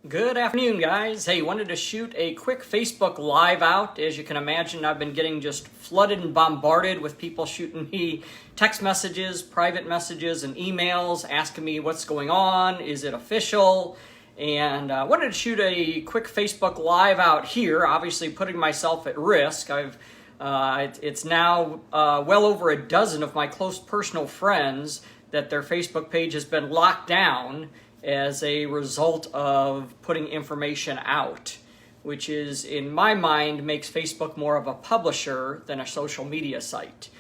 Good afternoon, guys. Hey, wanted to shoot a quick Facebook Live out. As you can imagine, I've been getting just flooded and bombarded with people shooting me text messages, private messages, and emails asking me what's going on, is it official? And wanted to shoot a quick Facebook Live out here, obviously putting myself at risk. It's now well over a dozen of my close personal friends that their Facebook page has been locked down as a result of putting information out, which is, in my mind, makes Facebook more of a publisher than a social media site.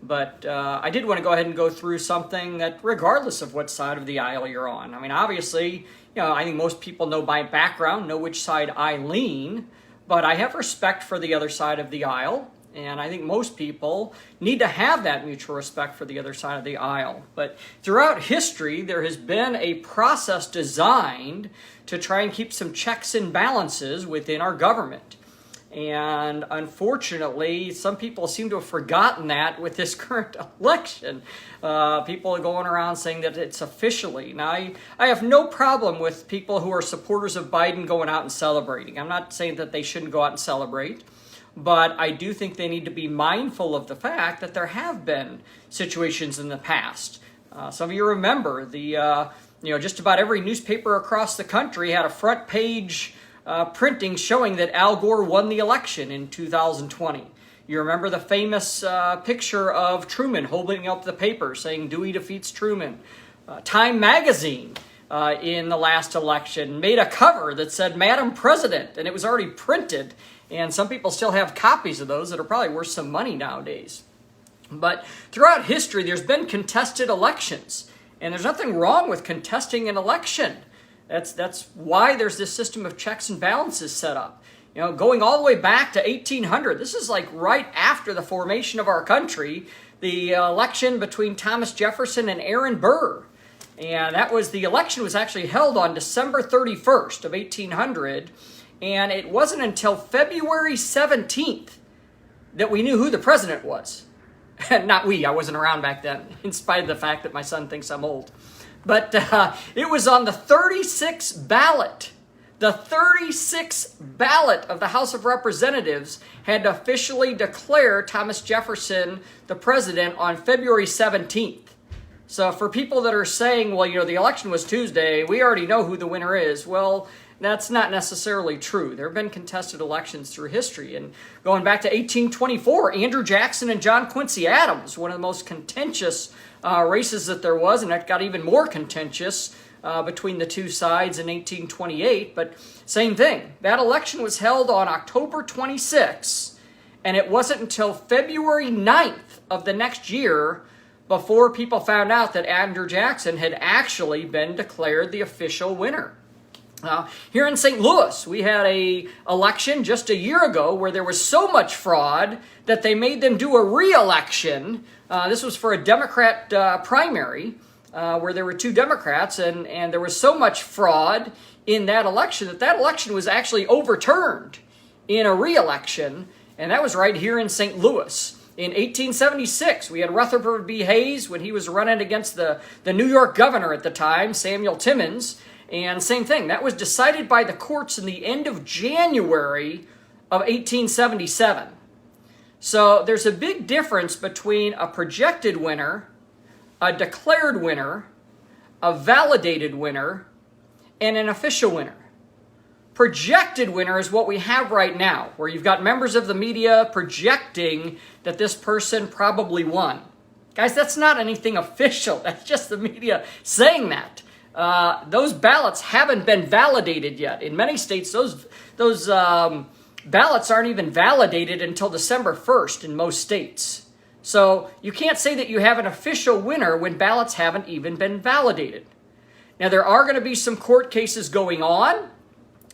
But I did want to go ahead and go through something that, regardless of what side of the aisle you're on, I mean, obviously, I think most people know my background, know which side I lean, but I have respect for the other side of the aisle. And I think most people need to have that mutual respect for the other side of the aisle. But throughout history, there has been a process designed to try and keep some checks and balances within our government. And unfortunately, some people seem to have forgotten that with this current election. People are going around saying that it's officially. Now, I have no problem with people who are supporters of Biden going out and celebrating. I'm not saying that they shouldn't go out and celebrate. But I do think they need to be mindful of the fact that there have been situations in the past. Some of you remember just about every newspaper across the country had a front page printing showing that Al Gore won the election in 2020. You remember the famous picture of Truman holding up the paper saying Dewey defeats Truman. Time magazine in the last election made a cover that said Madam President, and it was already printed. And some people still have copies of those that are probably worth some money nowadays. But throughout history, there's been contested elections. And there's nothing wrong with contesting an election. That's why there's this system of checks and balances set up. Going all the way back to 1800, this is like right after the formation of our country, the election between Thomas Jefferson and Aaron Burr. And the election was actually held on December 31st of 1800. And it wasn't until February 17th that we knew who the president was. Not we, I wasn't around back then, in spite of the fact that my son thinks I'm old. But it was on the 36th ballot. The 36th ballot of the House of Representatives had to officially declare Thomas Jefferson the president on February 17th. So for people that are saying, well, the election was Tuesday, we already know who the winner is, well, that's not necessarily true. There have been contested elections through history. And going back to 1824, Andrew Jackson and John Quincy Adams, one of the most contentious races that there was, and that got even more contentious between the two sides in 1828. But same thing. That election was held on October 26th, and it wasn't until February 9th of the next year before people found out that Andrew Jackson had actually been declared the official winner. Here in St. Louis, we had an election just a year ago where there was so much fraud that they made them do a re-election. This was for a Democrat primary where there were two Democrats, and there was so much fraud in that election was actually overturned in a re-election, and that was right here in St. Louis. In 1876, we had Rutherford B. Hayes when he was running against the New York governor at the time, Samuel Timmons. And same thing, that was decided by the courts in the end of January of 1877. So there's a big difference between a projected winner, a declared winner, a validated winner, and an official winner. Projected winner is what we have right now, where you've got members of the media projecting that this person probably won. Guys, that's not anything official. That's just the media saying that. Those ballots haven't been validated yet. In many states, those ballots aren't even validated until December 1st in most states. So you can't say that you have an official winner when ballots haven't even been validated. Now, there are going to be some court cases going on.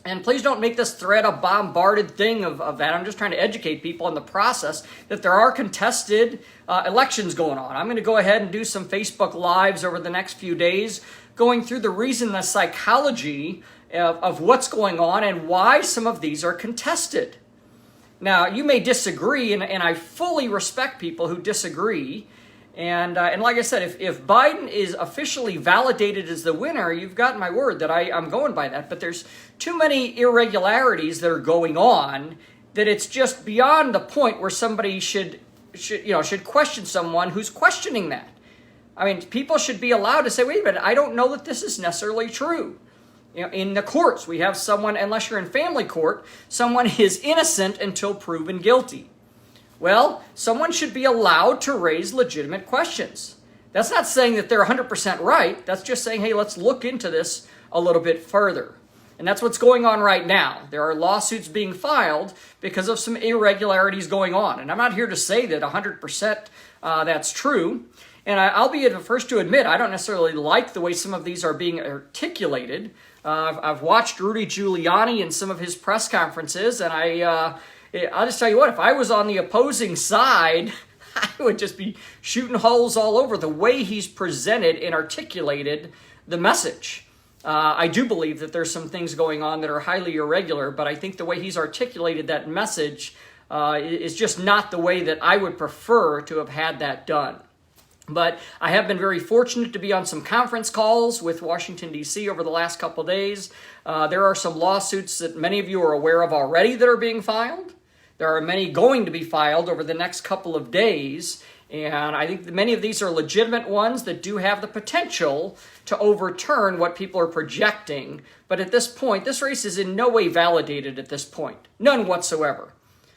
And please don't make this thread a bombarded thing of that. I'm just trying to educate people in the process that there are contested elections going on. I'm going to go ahead and do some Facebook Lives over the next few days going through the reason, the psychology of what's going on and why some of these are contested. Now, you may disagree, and I fully respect people who disagree. And like I said, if Biden is officially validated as the winner, you've got my word that I'm going by that. But there's too many irregularities that are going on that it's just beyond the point where somebody should question someone who's questioning that. I mean, people should be allowed to say, wait a minute, I don't know that this is necessarily true. In the courts, we have someone, unless you're in family court, someone is innocent until proven guilty. Well, someone should be allowed to raise legitimate questions. That's not saying that they're 100% right. That's just saying, hey, let's look into this a little bit further. And that's what's going on right now. There are lawsuits being filed because of some irregularities going on. And I'm not here to say that 100% that's true. And I'll be the first to admit, I don't necessarily like the way some of these are being articulated. I've watched Rudy Giuliani in some of his press conferences, and I'll just tell you what, if I was on the opposing side, I would just be shooting holes all over the way he's presented and articulated the message. I do believe that there's some things going on that are highly irregular, but I think the way he's articulated that message is just not the way that I would prefer to have had that done. But I have been very fortunate to be on some conference calls with Washington, D.C. over the last couple of days. There are some lawsuits that many of you are aware of already that are being filed. There are many going to be filed over the next couple of days. And I think that many of these are legitimate ones that do have the potential to overturn what people are projecting. But at this point, this race is in no way validated at this point. None whatsoever.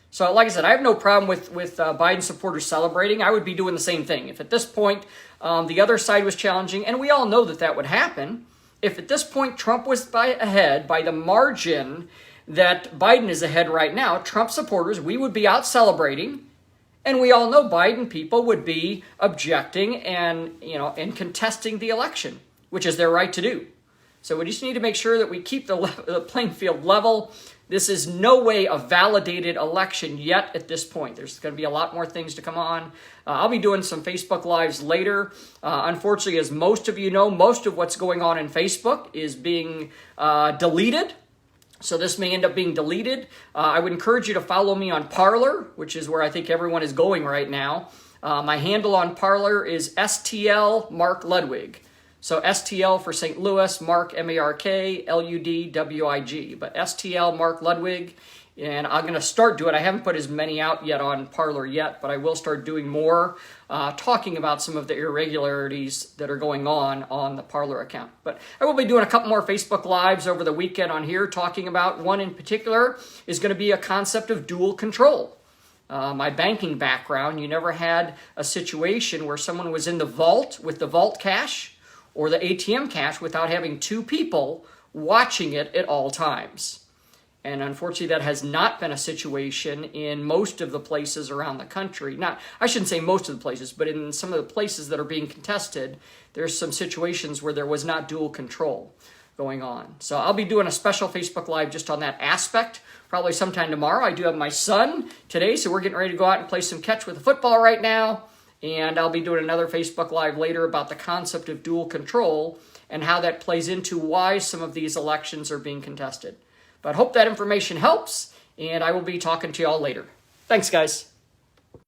So like I said, I have no problem with Biden supporters celebrating. I would be doing the same thing. If at this point the other side was challenging, and we all know that that would happen, if at this point Trump was ahead by the margin that Biden is ahead right now, Trump supporters, we would be out celebrating, and we all know Biden people would be objecting and contesting the election, which is their right to do. So we just need to make sure that we keep the playing field level. This is no way a validated election yet at this point. There's going to be a lot more things to come on. I'll be doing some Facebook Lives later. Unfortunately, as most of you know, most of what's going on in Facebook is being deleted. So this may end up being deleted. I would encourage you to follow me on Parler, which is where I think everyone is going right now. My handle on Parler is STL Mark Ludwig. So STL for St. Louis, Mark, M-A-R-K, L-U-D-W-I-G. But STL Mark Ludwig, and I'm going to start doing it. I haven't put as many out yet on Parler yet, but I will start doing more, talking about some of the irregularities that are going on the Parler account. But I will be doing a couple more Facebook Lives over the weekend on here, talking about one in particular is going to be a concept of dual control. My banking background, you never had a situation where someone was in the vault with the vault cash or the ATM cash without having two people watching it at all times. And unfortunately, that has not been a situation in most of the places around the country. I shouldn't say most of the places, but in some of the places that are being contested, there's some situations where there was not dual control going on. So I'll be doing a special Facebook Live just on that aspect, probably sometime tomorrow. I do have my son today, so we're getting ready to go out and play some catch with the football right now. And I'll be doing another Facebook Live later about the concept of dual control and how that plays into why some of these elections are being contested. But hope that information helps, and I will be talking to you all later. Thanks, guys.